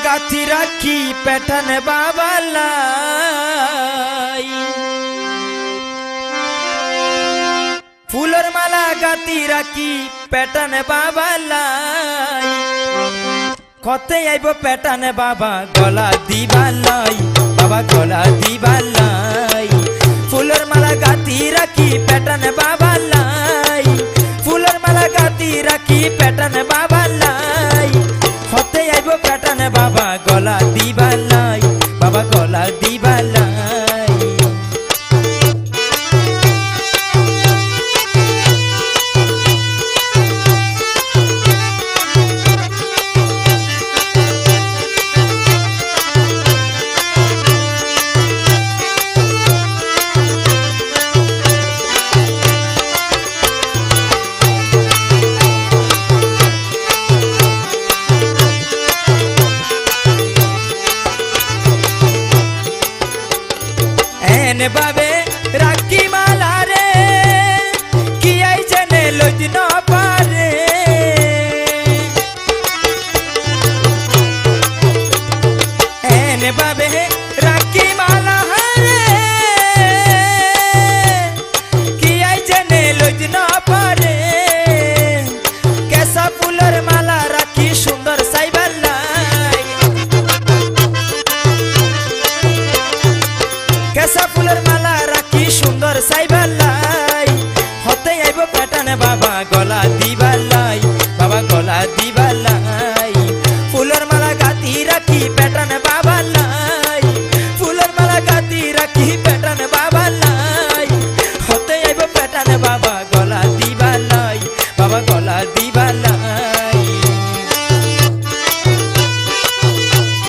গাথি রাখি পেটান বাবালাই ফুলের মালা গাথি রাখি পেটান বাবালাই কতে আইব পেটান বাবা গলা দিবালাই বাবা গলা দিবালাই ফুলের মালা গাথি রাখি পেটান বাবালাই ফুলের মালা গাথি রাখি পেটান বাবালাই কতে আইব পেটান বাবা গলা দিবালাই বাবা গলা দিবালাই